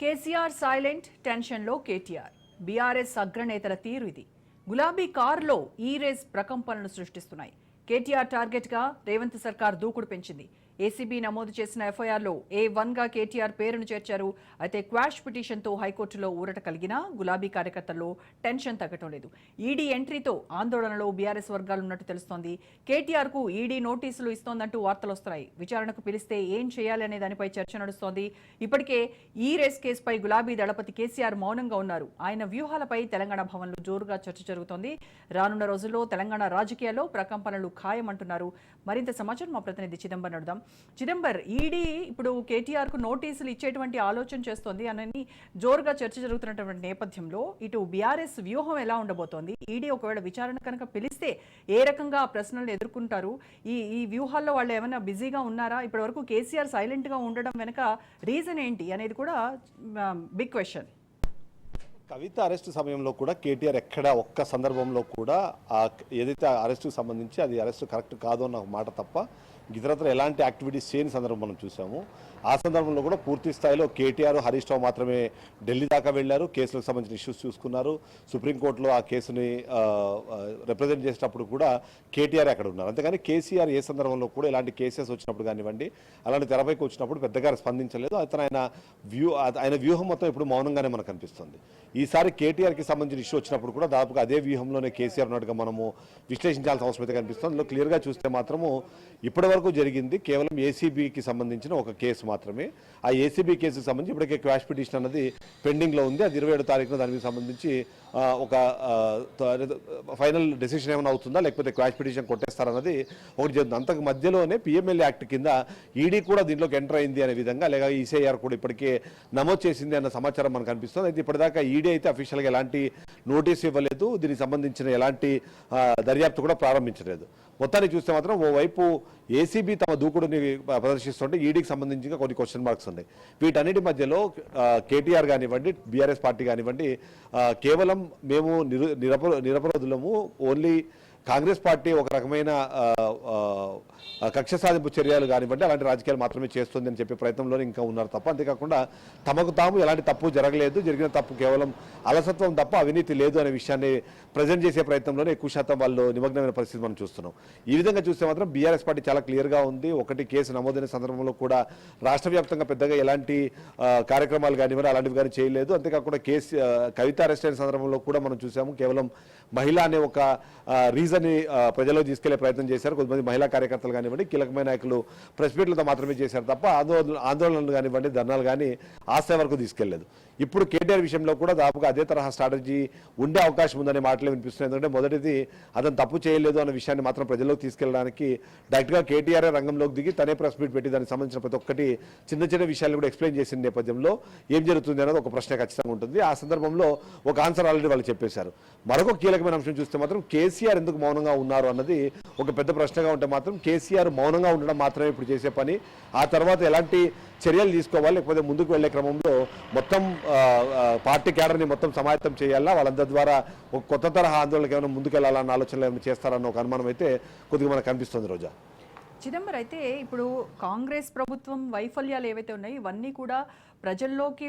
KCR silent టెన్షన్లో KTR BRS అగ్రనేతల తీరు ఇది. గులాబీ కారులో ఈ రేస్ ప్రకంపనలు సృష్టిస్తున్నాయి. కేటీఆర్ టార్గెట్గా రేవంత్ సర్కార్ దూకుడు పెంచింది. ఏసీబీ నమోదు చేసిన ఎఫ్ఐఆర్లో A1గా కేటీఆర్ పేరును చేర్చారు. అయితే క్వాష్ పిటిషన్తో హైకోర్టులో ఊరట కలిగినా గులాబీ కార్యకర్తల్లో టెన్షన్ తగ్గటం లేదు. ఈడీ ఎంట్రీతో ఆందోళనలో బీఆర్ఎస్ వర్గాలు ఉన్నట్టు తెలుస్తోంది. కేటీఆర్కు ఈడీ నోటీసులు ఇస్తోందంటూ వార్తలు వస్తున్నాయి. విచారణకు పిలిస్తే ఏం చేయాలి అనే దానిపై చర్చ నడుస్తోంది. ఇప్పటికే ఈ రేస్ కేసుపై గులాబీ దళపతి కేసీఆర్ మౌనంగా ఉన్నారు. ఆయన వ్యూహాలపై తెలంగాణ భవన్లో జోరుగా చర్చ జరుగుతోంది. రానున్న రోజుల్లో తెలంగాణ రాజకీయాల్లో ప్రకంపనలు ఖాయమంటున్నారు. మరింత సమాచారం మా ప్రతినిధి చిదంబర్ నడుదాం. చిదంబర్, ఈడీ ఇప్పుడు కేటీఆర్ కు నోటీసులు ఇచ్చేటువంటి ఆలోచన చేస్తోంది అని జోరుగా చర్చ జరుగుతున్నటువంటి నేపథ్యంలో ఇటు బీఆర్ఎస్ వ్యూహం ఎలా ఉండబోతోంది? ఈడీ ఒకవేళ విచారణ కనుక పిలిస్తే ఏ రకంగా ప్రశ్నలు ఎదుర్కొంటారు? ఈ వ్యూహాల్లో వాళ్ళు ఏమైనా బిజీగా ఉన్నారా? ఇప్పటి వరకు కేసీఆర్ సైలెంట్ గా ఉండడం వెనక రీజన్ ఏంటి అనేది కూడా బిగ్ క్వశ్చన్. కవిత అరెస్టు సమయంలో కూడా కేటీఆర్ ఎక్కడ ఒక్క సందర్భంలో కూడా ఏదైతే అరెస్టుకు సంబంధించి అది అరెస్టు కరెక్ట్ కాదు అన్న మాట తప్ప ఇతరత్ర ఎలాంటి యాక్టివిటీస్ చేయని సందర్భం మనం చూసాము. ఆ సందర్భంలో కూడా పూర్తి స్థాయిలో కేటీఆర్, హరీష్ రావు మాత్రమే ఢిల్లీ దాకా వెళ్లారు. కేసులకు సంబంధించిన ఇష్యూస్ చూసుకున్నారు. సుప్రీంకోర్టులో ఆ కేసుని రిప్రజెంట్ చేసేటప్పుడు కూడా కేటీఆర్ అక్కడ ఉన్నారు. అంతేగాని కేసీఆర్ ఏ సందర్భంలో కూడా ఇలాంటి కేసెస్ వచ్చినప్పుడు కానివ్వండి, అలాంటి తెరపైకి వచ్చినప్పుడు పెద్దగా స్పందించలేదు. ఆయన వ్యూహం మొత్తం ఇప్పుడు మౌనంగానే మనకు కనిపిస్తుంది. ఈసారి కేటీఆర్కి సంబంధించిన ఇష్యూ వచ్చినప్పుడు కూడా దాదాపుగా అదే వ్యూహంలోనే కేసీఆర్ ఉన్నట్టుగా మనము విశ్లేషించాల్సిన అవసరం అయితే కనిపిస్తుంది. అందులో క్లియర్గా చూస్తే మాత్రము ఇప్పటి వరకు జరిగింది కేవలం ఏసీబీకి సంబంధించిన ఒక కేసు మాత్రమే. ఆ ఏసీబీ కేసుకు సంబంధించి ఇప్పటికే క్వాష్ పిటిషన్ అన్నది పెండింగ్లో ఉంది. అది 27వ తారీఖున దానికి సంబంధించి ఒక ఫైనల్ డెసిషన్ ఏమైనా అవుతుందా, లేకపోతే క్వాష్ పిటిషన్ కొట్టేస్తారన్నది ఒకటి జరుగుతుంది. అంతకు మధ్యలోనే పిఎంఎల్ఏ యాక్ట్ కింద ఈడీ కూడా దీంట్లోకి ఎంటర్ అయింది అనే విధంగా, లేదా ఈసీఐఆర్ కూడా ఇప్పటికే నమోదు చేసింది అన్న సమాచారం మనకు కనిపిస్తుంది. అయితే ఇప్పటిదాకా ఈడీ అయితే అఫీషియల్గా ఎలాంటి నోటీస్ ఇవ్వలేదు. దీనికి సంబంధించిన ఎలాంటి దర్యాప్తు కూడా ప్రారంభించలేదు. మొత్తాన్ని చూస్తే మాత్రం ఓవైపు ఏసీబీ తమ దూకుడుని ప్రదర్శిస్తుంటే ఈడీకి సంబంధించి కొన్ని క్వశ్చన్ మార్క్స్ ఉన్నాయి. వీటన్నిటి మధ్యలో కేటీఆర్ కానివ్వండి, బీఆర్ఎస్ పార్టీ కానివ్వండి, కేవలం మేము నిరపరాధులము, ఓన్లీ కాంగ్రెస్ పార్టీ ఒక రకమైన కక్ష సాధింపు చర్యలు కానివ్వండి అలాంటి రాజకీయాలు మాత్రమే చేస్తుంది అని చెప్పే ప్రయత్నంలోనే ఇంకా ఉన్నారు తప్ప, అంతేకాకుండా తమకు తాము ఎలాంటి తప్పు జరగలేదు, జరిగిన తప్పు కేవలం అలసత్వం తప్ప అవినీతి లేదు అనే విషయాన్ని ప్రజెంట్ చేసే ప్రయత్నంలోనే ఎక్కువ శాతం వాళ్ళు నిమగ్నమైన పరిస్థితి మనం చూస్తున్నాం. ఈ విధంగా చూస్తే మాత్రం బీఆర్ఎస్ పార్టీ చాలా క్లియర్గా ఉంది. ఒకటి, కేసు నమోదైన సందర్భంలో కూడా రాష్ట్ర వ్యాప్తంగా పెద్దగా ఎలాంటి కార్యక్రమాలు కానివ్వండి అలాంటివి కానీ చేయలేదు. అంతేకాకుండా కవిత అరెస్ట్ అయిన సందర్భంలో కూడా మనం చూసాము కేవలం మహిళ అనే ఒక రీజన్ని ప్రజల్లో తీసుకెళ్లే ప్రయత్నం చేశారు. కొంతమంది మహిళా కార్యకర్తలు కానివ్వండి, కీలకమైన నాయకులు ప్రెస్ మీట్లతో మాత్రమే చేశారు తప్ప ఆందోళనలు కానివ్వండి, ధర్నాలు కానీ ఆ స్థాయి వరకు తీసుకెళ్లేదు. ఇప్పుడు కేటీఆర్ విషయంలో కూడా దాదాపుగా అదే తరహా స్ట్రాటజీ ఉండే అవకాశం ఉందనే మాటలే వినిపిస్తున్నాయి. ఎందుకంటే మొదటిది అతను తప్పు చేయలేదు అన్న విషయాన్ని మాత్రం ప్రజల్లోకి తీసుకెళ్లడానికి డైరెక్ట్గా కేటీఆర్ రంగంలోకి దిగి తనే ప్రెస్ మీట్ పెట్టి దానికి సంబంధించిన ప్రతి ఒక్కటి చిన్న చిన్న విషయాలు కూడా ఎక్స్ప్లెయిన్ చేసిన నేపథ్యంలో ఏం జరుగుతుంది అనేది ఒక ప్రశ్న ఖచ్చితంగా ఉంటుంది. ఆ సందర్భంలో ఒక ఆన్సర్ ఆల్రెడీ వాళ్ళు చెప్పేశారు. మరొక కీలకమైన అంశం చూస్తే మాత్రం కేసీఆర్ ఎందుకు మౌనంగా ఉన్నారు అన్నది ఒక పెద్ద ప్రశ్నగా ఉంటే మాత్రం కేసీఆర్ మౌనంగా ఉండడం మాత్రమే ఇప్పుడు చేసే పని. ఆ తర్వాత ఎలాంటి చర్యలు తీసుకోవాలి, లేకపోతే ముందుకు వెళ్లే క్రమంలో మొత్తం పార్టీ క్యాడర్ని మొత్తం సమాయత్తం చేయాలా, వాళ్ళందరి ద్వారా ఒక కొత్త తరహా ఆందోళనకు ఏమైనా ముందుకెళ్లాలన్న ఆలోచనలు ఏమైనా చేస్తారన్న ఒక అనుమానం అయితే కొద్దిగా మనకు కనిపిస్తుంది. రోజా చిదంబర్, అయితే ఇప్పుడు కాంగ్రెస్ ప్రభుత్వం వైఫల్యాలు ఏవైతే ఉన్నాయో ఇవన్నీ కూడా ప్రజల్లోకి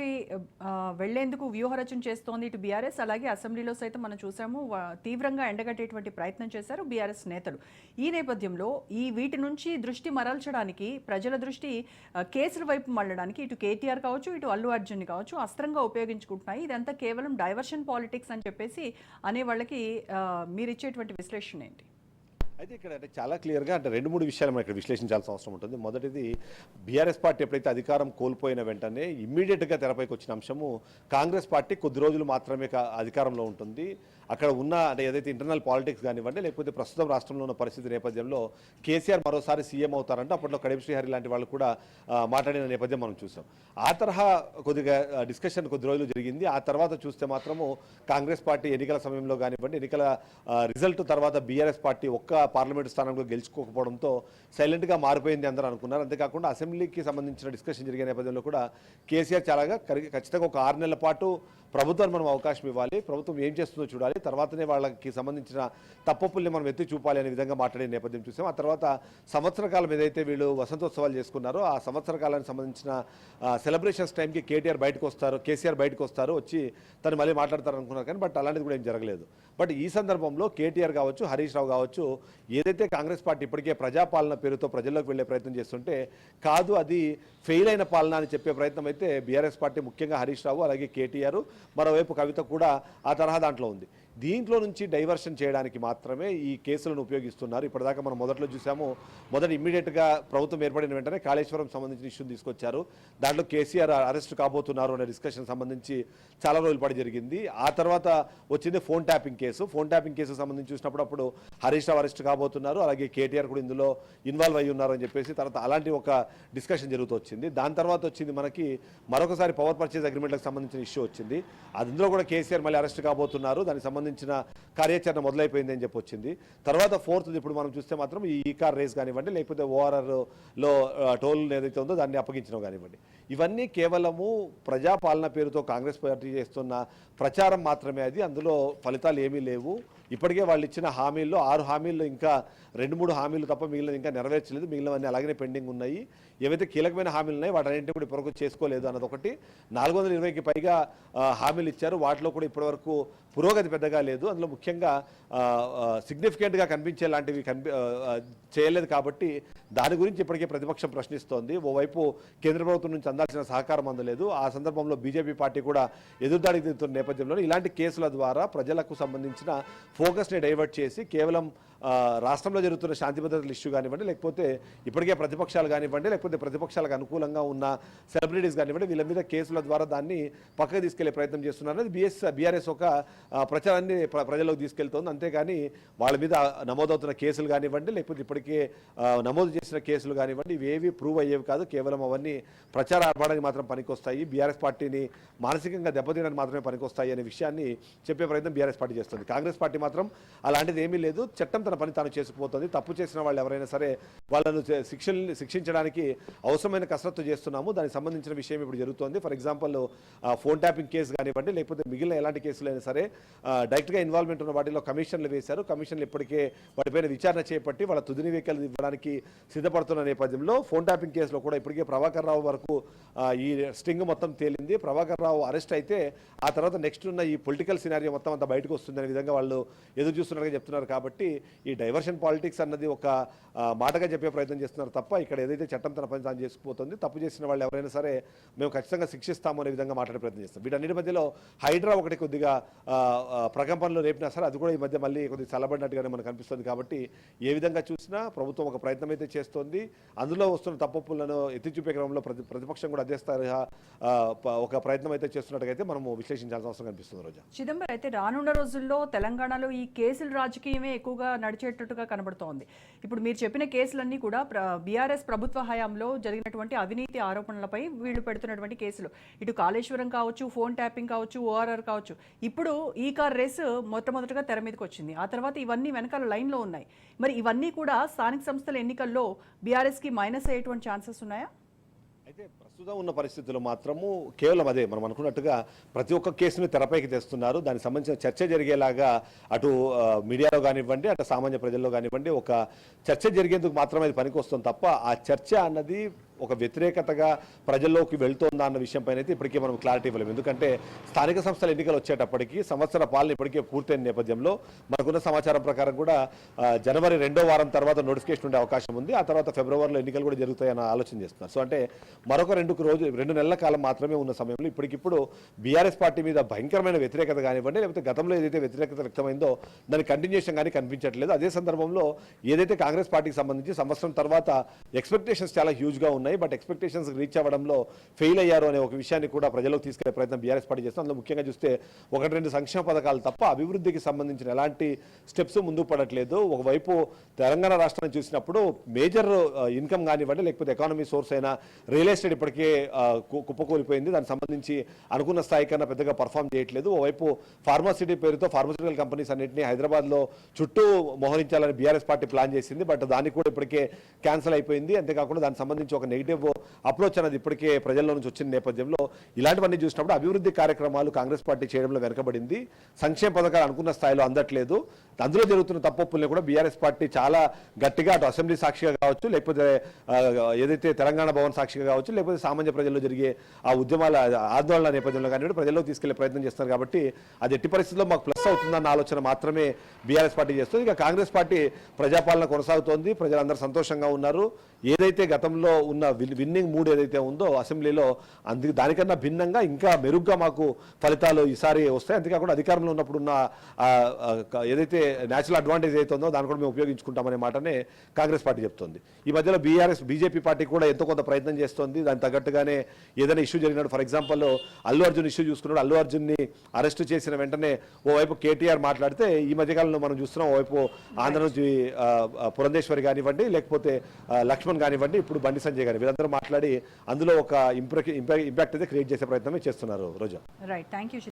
వెళ్లేందుకు వ్యూహరచన చేస్తోంది ఇటు బీఆర్ఎస్. అలాగే అసెంబ్లీలో సైతం మనం చూసాము తీవ్రంగా ఎండగట్టేటువంటి ప్రయత్నం చేశారు బీఆర్ఎస్ నేతలు. ఈ నేపథ్యంలో వీటి నుంచి దృష్టి మరల్చడానికి, ప్రజల దృష్టి కేసుల వైపు మళ్ళడానికి ఇటు కేటీఆర్ కావచ్చు, ఇటు అల్లు అర్జున్ కావచ్చు అస్త్రంగా ఉపయోగించుకుంటున్నాయి. ఇదంతా కేవలం డైవర్షన్ పాలిటిక్స్ అని చెప్పేసి అనే వాళ్ళకి మీరు ఇచ్చేటువంటి విశ్లేషణ ఏంటి? అయితే ఇక్కడ చాలా క్లియర్గా రెండు మూడు విషయాలు మనం ఇక్కడ విశ్లేషించాల్సిన అవసరం ఉంటుంది. మొదటిది, బీఆర్ఎస్ పార్టీ ఎప్పుడైతే అధికారం కోల్పోయిన వెంటనే ఇమ్మీడియట్గా తెరపైకి వచ్చిన అంశము కాంగ్రెస్ పార్టీ కొద్ది రోజులు మాత్రమే అధికారంలో ఉంటుంది. అక్కడ ఉన్న అంటే ఏదైతే ఇంటర్నల్ పాలిటిక్స్ కానివ్వండి, లేకపోతే ప్రస్తుతం రాష్ట్రంలో ఉన్న పరిస్థితి నేపథ్యంలో కేసీఆర్ మరోసారి సీఎం అవుతారంటే అప్పట్లో కడియం శ్రీహరి లాంటి వాళ్ళు కూడా మాట్లాడిన నేపథ్యం మనం చూసాం. ఆ తరహా కొద్దిగా డిస్కషన్ కొద్ది రోజులు జరిగింది. ఆ తర్వాత చూస్తే మాత్రము కాంగ్రెస్ పార్టీ ఎన్నికల సమయంలో కానివ్వండి, ఎన్నికల రిజల్ట్ తర్వాత బీఆర్ఎస్ పార్టీ ఒక్క పార్లమెంటు స్థానంలో గెలుచుకోకపోవడంతో సైలెంట్గా మారిపోయింది అందరూ అనుకున్నారు. అంతేకాకుండా అసెంబ్లీకి సంబంధించిన డిస్కషన్ జరిగే నేపథ్యంలో కూడా కేసీఆర్ చాలా ఖచ్చితంగా ఒక 6 నెలల పాటు ప్రభుత్వాన్ని మనం అవకాశం ఇవ్వాలి, ప్రభుత్వం ఏం చేస్తుందో చూడాలి, తర్వాతనే వాళ్ళకి సంబంధించిన తప్పుల్ని మనం ఎత్తి చూపాలి అనే విధంగా మాట్లాడే నేపథ్యం చూసాం. ఆ తర్వాత సంవత్సర కాలం ఏదైతే వీళ్ళు వసంతోత్సవాలు చేసుకున్నారో ఆ సంవత్సర కాలానికి సంబంధించిన సెలబ్రేషన్స్ టైంకి కేసీఆర్ బయటకు వస్తారు, వచ్చి తను మళ్ళీ మాట్లాడతారు అనుకున్నారు కానీ బట్ అలాంటిది కూడా ఏం జరగలేదు. బట్ ఈ సందర్భంలో కేటీఆర్ కావచ్చు, హరీష్ రావు కావచ్చు, ఏదైతే కాంగ్రెస్ పార్టీ ఇప్పటికే ప్రజాపాలన పేరుతో ప్రజల్లోకి వెళ్లే ప్రయత్నం చేస్తుంటే కాదు అది ఫెయిల్ అయిన పాలన అని చెప్పే ప్రయత్నం అయితే బీఆర్ఎస్ పార్టీ ముఖ్యంగా హరీష్ రావు అలాగే కేటీఆర్ మరోవైపు కవిత కూడా ఆ తరహా దాంట్లో ఉంది. దీంట్లో నుంచి డైవర్షన్ చేయడానికి మాత్రమే ఈ కేసులను ఉపయోగిస్తున్నారు. ఇప్పటిదాకా మనం మొదట్లో చూసాము, ఇమ్మీడియట్గా ప్రభుత్వం ఏర్పడిన వెంటనే కాళేశ్వరం సంబంధించిన ఇష్యూని తీసుకొచ్చారు. దాంట్లో కేసీఆర్ అరెస్ట్ కాబోతున్నారు అనే డిస్కషన్ సంబంధించి చాలా రోజుల పాటు జరిగింది. ఆ తర్వాత వచ్చింది ఫోన్ ట్యాపింగ్ కేసు సంబంధించి చూసినప్పుడు అప్పుడు హరీష్ రావు అరెస్ట్ కాబోతున్నారు, అలాగే కేటీఆర్ కూడా ఇందులో ఇన్వాల్వ్ అయ్యి ఉన్నారు అని చెప్పేసి తర్వాత అలాంటి ఒక డిస్కషన్ జరుగుతూ వచ్చింది. దాని తర్వాత వచ్చింది మనకి మరొకసారి పవర్ పర్చేజ్ అగ్రిమెంట్లకు సంబంధించిన ఇష్యూ వచ్చింది. అందులో కూడా కేసీఆర్ మళ్ళీ అరెస్ట్ కాబోతున్నారు, దానికి సంబంధించిన కార్యాచరణ మొదలైపోయింది అని చెప్పి వచ్చింది. తర్వాత ఫోర్త్ ఇప్పుడు మనం చూస్తే మాత్రం ఈ కార్ రేస్ కానివ్వండి, లేకపోతే ఓఆర్ఆర్లో టోల్ ఏదైతే ఉందో దాన్ని అప్పగించడం కానివ్వండి, ఇవన్నీ కేవలము ప్రజాపాలన పేరుతో కాంగ్రెస్ పార్టీ చేస్తున్న ప్రచారం మాత్రమే. అది అందులో ఫలితాలు ఏమీ లేవు. ఇప్పటికే వాళ్ళు ఇచ్చిన హామీల్లో 6 హామీల్లో ఇంకా 2-3 హామీలు తప్ప మిగిలిన ఇంకా నెరవేర్చలేదు, మిగిలినవన్నీ అలాగనే పెండింగ్ ఉన్నాయి. ఏవైతే కీలకమైన హామీలు ఉన్నాయో వాటన్నింటినీ కూడా ఇప్పటివరకు చేసుకోలేదు అన్నది ఒకటి. 420కి పైగా హామీలు ఇచ్చారు, వాటిలో కూడా ఇప్పటివరకు పురోగతి పెద్దగా లేదు. అందులో ముఖ్యంగా సిగ్నిఫికెంట్గా కనిపించే లాంటివి చేయలేదు. కాబట్టి దాని గురించి ఇప్పటికే ప్రతిపక్షం ప్రశ్నిస్తోంది. ఓవైపు కేంద్ర ప్రభుత్వం నుంచి అందాల్సిన సహకారం అందలేదు. ఆ సందర్భంలో బీజేపీ పార్టీ కూడా ఎదురుదాడికి దిగుతున్న నేపథ్యంలో ఇలాంటి కేసుల ద్వారా ప్రజలకు సంబంధించిన ఫోకస్ని డైవర్ట్ చేసి కేవలం రాష్ట్రంలో జరుగుతున్న శాంతి భద్రతల ఇష్యూ కానివ్వండి, లేకపోతే ఇప్పటికే ప్రతిపక్షాలు కానివ్వండి, లేకపోతే ప్రతిపక్షాలకు అనుకూలంగా ఉన్న సెలబ్రిటీస్ కానివ్వండి, వీళ్ళ మీద కేసుల ద్వారా దాన్ని పక్కకు తీసుకెళ్లే ప్రయత్నం చేస్తున్నారు. అది బీఆర్ఎస్ ఒక ప్రచారాన్ని ప్రజల్లోకి తీసుకెళ్తోంది. అంతేగాని వాళ్ళ మీద నమోదవుతున్న కేసులు కానివ్వండి, లేకపోతే ఇప్పటికే నమోదు చేసిన కేసులు కానివ్వండి, ఇవేవి ప్రూవ్ అయ్యేవి కాదు. కేవలం అవన్నీ ప్రచార ఆర్భాడానికి మాత్రం పనికొస్తాయి, బీఆర్ఎస్ పార్టీని మానసికంగా దెబ్బతీయడానికి మాత్రమే పనికొస్తాయి అనే విషయాన్ని చెప్పే ప్రయత్నం బీఆర్ఎస్ పార్టీ చేస్తుంది. కాంగ్రెస్ పార్టీ మాత్రం అలాంటిది ఏమీ లేదు, చట్టం తన పని తాను చేసుకుపోతుంది. తప్పు చేసిన వాళ్ళు ఎవరైనా సరే వాళ్ళను శిక్షించడానికి అవసరమైన కసరత్తు చేస్తున్నాము. దానికి సంబంధించిన విషయం ఇప్పుడు జరుగుతోంది. For example phone tapping case కానివ్వండి, లేకపోతే మిగిలిన ఎలాంటి కేసులైనా సరే డైరెక్ట్గా ఇన్వాల్వ్మెంట్ ఉన్న వాటిలో కమిషన్లు వేశారు. కమిషన్లు ఇప్పటికే వాటిపైన విచారణ చేపట్టి వాళ్ళ తుది నివేదికలు ఇవ్వడానికి సిద్ధపడుతున్న నేపథ్యంలో ఫోన్ ట్యాపింగ్ కేసులో కూడా ఇప్పటికే ప్రభాకర్ రావు వరకు ఈ స్టింగ్ మొత్తం తేలింది. ప్రభాకర్ రావు అరెస్ట్ అయితే ఆ తర్వాత నెక్స్ట్ ఉన్న ఈ పొలిటికల్ సినారియో మొత్తం అంతా బయటకు వస్తుందనే విధంగా వాళ్ళు ఎదురు చూస్తున్నట్టుగా చెప్తున్నారు. కాబట్టి ఈ డైవర్షన్ పాలిటిక్స్ అన్నది ఒక మాటగా చెప్పే ప్రయత్నం చేస్తున్నారు తప్ప ఇక్కడ ఏదైతే చట్టం తన పని తాను చేసుకుపోతుంది, తప్పు చేసిన వాళ్ళు ఎవరైనా సరే మేము ఖచ్చితంగా శిక్షిస్తాము అనే విధంగా మాట్లాడే ప్రయత్నం చేస్తాం. వీటన్నిటి మధ్యలో హైడ్రా ఒకటి కొద్దిగా ప్రకంపనలు రేపినా సరే అది కూడా ఈ మధ్య మళ్ళీ కొద్దిగా చల్లబడినట్టుగానే మనకు కనిపిస్తుంది. కాబట్టి ఏ విధంగా చూసినా ప్రభుత్వం ఒక ప్రయత్నం అయితే చేస్తోంది. అందులో వస్తున్న తప్పులను ఎత్తి చూపే క్రమంలో ప్రతిపక్షం కూడా అదే తరహా ఒక ప్రయత్నం అయితే చేస్తున్నట్టుగా మనము విశ్లేషించాల్సిన అవసరం కనిపిస్తుంది. రోజా చిదంబరం, అయితే రానున్న రోజుల్లో తెలంగాణలో ఈ కేసుల రాజకీయమే ఎక్కువగా నడిచేటట్టుగా కనబడుతోంది. ఇప్పుడు మీరు చెప్పిన కేసులన్నీ కూడా బీఆర్ఎస్ ప్రభుత్వ హయాంలో జరిగినటువంటి అవినీతి ఆరోపణలపై వీళ్ళు పెడుతున్నటువంటి కేసులు. ఇటు కాళేశ్వరం కావచ్చు, ఫోన్ ట్యాపింగ్ కావచ్చు, ఓఆర్ఆర్ కావచ్చు. ఇప్పుడు ఈ కార్ రేసు మొట్టమొదటిగా తెర మీదకి వచ్చింది. ఆ తర్వాత ఇవన్నీ వెనకాల లైన్లో ఉన్నాయి. మరి ఇవన్నీ కూడా స్థానిక సంస్థల ఎన్నికల్లో బీఆర్ఎస్కి మైనస్ అయ్యేటువంటి ఛాన్సెస్ ఉన్నాయా? అయితే ప్రస్తుతం ఉన్న పరిస్థితుల్లో మాత్రము కేవలం అదే మనం అనుకున్నట్టుగా ప్రతి ఒక్క కేసుని తెరపైకి తెస్తున్నారు. దానికి సంబంధించిన చర్చ జరిగేలాగా అటు మీడియాలో కానివ్వండి, అటు సామాన్య ప్రజల్లో కానివ్వండి ఒక చర్చ జరిగేందుకు మాత్రమే అది పనికి వస్తుంది తప్ప ఆ చర్చ అన్నది ఒక వ్యతిరేకతగా ప్రజల్లోకి వెళ్తోందా అన్న విషయంపైన అయితే ఇప్పటికే మనం క్లారిటీ ఇవ్వలేము. ఎందుకంటే స్థానిక సంస్థల ఎన్నికలు వచ్చేటప్పటికి సంవత్సర పాలన ఇప్పటికే పూర్తయిన నేపథ్యంలో మనకున్న సమాచారం ప్రకారం కూడా జనవరి 2వ వారం తర్వాత నోటిఫికేషన్ ఉండే అవకాశం ఉంది. ఆ తర్వాత ఫిబ్రవరిలో ఎన్నికలు కూడా జరుగుతాయన్న ఆలోచన చేస్తున్నారు. సో అంటే మరొక 2 నెలల కాలం మాత్రమే ఉన్న సమయంలో ఇప్పటికిప్పుడు బీఆర్ఎస్ పార్టీ మీద భయంకరమైన వ్యతిరేకత కానివ్వండి, లేకపోతే గతంలో ఏదైతే వ్యతిరేకత వ్యక్తమైందో దాని కంటిన్యూషన్ కానీ కనిపించట్లేదు. అదే సందర్భంలో ఏదైతే కాంగ్రెస్ పార్టీకి సంబంధించి సంవత్సరం తర్వాత ఎక్స్పెక్టేషన్స్ చాలా హ్యూజ్గా ఉన్నాయి, బట్ ఎక్స్పెక్టేషన్స్ రీచ్ అవ్వడంలో ఫెయిల్ అయ్యారు అనే ఒక విషయాన్ని కూడా ప్రజలకు తీసుకెళ్లే ప్రయత్నం బీఆర్ఎస్ పార్టీ చేస్తుంది. అందులో ముఖ్యంగా చూస్తే 1-2 సంక్షేమ పథకాలు తప్ప అభివృద్ధికి సంబంధించిన ఎలాంటి స్టెప్స్ ముందుకు పడట్లేదు. ఒకవైపు తెలంగాణ రాష్ట్రాన్ని చూసినప్పుడు మేజర్ ఇన్కమ్ కానివ్వండి, లేకపోతే ఎకానమీ సోర్స్ అయిన రియల్ ఎస్టేట్ ఇప్పటికే కుప్పకూలిపోయింది. దానికి సంబంధించి అనుకున్న స్థాయి కన్నా పెద్దగా పర్ఫామ్ చేయట్లేదు. ఓవైపు ఫార్మాసిటీ పేరుతో ఫార్మాసిటికల్ కంపెనీస్ అన్నింటినీ హైదరాబాద్లో చుట్టూ మోహరించాలని బీఆర్ఎస్ పార్టీ ప్లాన్ చేసింది, బట్ దానికి కూడా ఇప్పటికే క్యాన్సిల్ అయిపోయింది. అంతేకాకుండా దానికి సంబంధించి ఒక నెగిటివ్ అప్రోచ్ అనేది ఇప్పటికే ప్రజల్లో నుంచి వచ్చిన నేపథ్యంలో ఇలాంటివన్నీ చూసినప్పుడు అభివృద్ధి కార్యక్రమాలు కాంగ్రెస్ పార్టీ చేయడంలో వెనకబడింది, సంక్షేమ పథకాలు అనుకున్న స్థాయిలో అందట్లేదు. అందులో జరుగుతున్న తప్పొప్పుల్ని కూడా బీఆర్ఎస్ పార్టీ చాలా గట్టిగా అటు అసెంబ్లీ సాక్షిగా కావచ్చు, లేకపోతే ఏదైతే తెలంగాణ భవన్ సాక్షిగా కావచ్చు, లేకపోతే సామాన్య ప్రజల్లో జరిగే ఆ ఉద్యమాల ఆందోళన నేపథ్యంలో కానీ ప్రజల్లోకి తీసుకెళ్లే ప్రయత్నం చేస్తారు. కాబట్టి అది ఎట్టి పరిస్థితుల్లో మాకు ప్లస్ అవుతుందన్న ఆలోచన మాత్రమే బీఆర్ఎస్ పార్టీ చేస్తుంది. ఇక కాంగ్రెస్ పార్టీ ప్రజాపాలన కొనసాగుతోంది, ప్రజలందరూ సంతోషంగా ఉన్నారు. ఏదైతే గతంలో ఉన్న విన్నింగ్ మూడ్ ఏదైతే ఉందో అసెంబ్లీలో దానికన్నా భిన్నంగా ఇంకా మెరుగ్గా మాకు ఫలితాలు ఈసారి వస్తాయి. అంతేకాకుండా అధికారంలో ఉన్నప్పుడు ఉన్న ఏదైతే నేచురల్ అడ్వాంటేజ్ అయితే ఉందో దాన్ని కూడా మేము ఉపయోగించుకుంటామనే మాటనే కాంగ్రెస్ పార్టీ చెప్తోంది. ఈ మధ్యలో బీజేపీ పార్టీ కూడా ఎంతో కొంత ప్రయత్నం చేస్తోంది. దానికి తగ్గట్టుగానే ఏదైనా ఇష్యూ జరిగినప్పుడు, for example Allu Arjun issue చూసుకున్నాడు, అల్లు అర్జున్ని అరెస్ట్ చేసిన వెంటనే ఓవైపు కేటీఆర్ మాట్లాడితే ఈ మధ్యకాలంలో మనం చూస్తున్నాం ఓవైపు ఆంధ్ర నుంచి పురంధేశ్వరి కానివ్వండి, లేకపోతే లక్ష్మణ్ కానివ్వండి, ఇప్పుడు బండి సంజయ్ గాని వీళ్ళందరూ మాట్లాడి అందులో ఒక ఇంపాక్ట్ అయితే క్రియేట్ చేసే ప్రయత్నమే చేస్తున్నారు. రోజా. Right, thank you.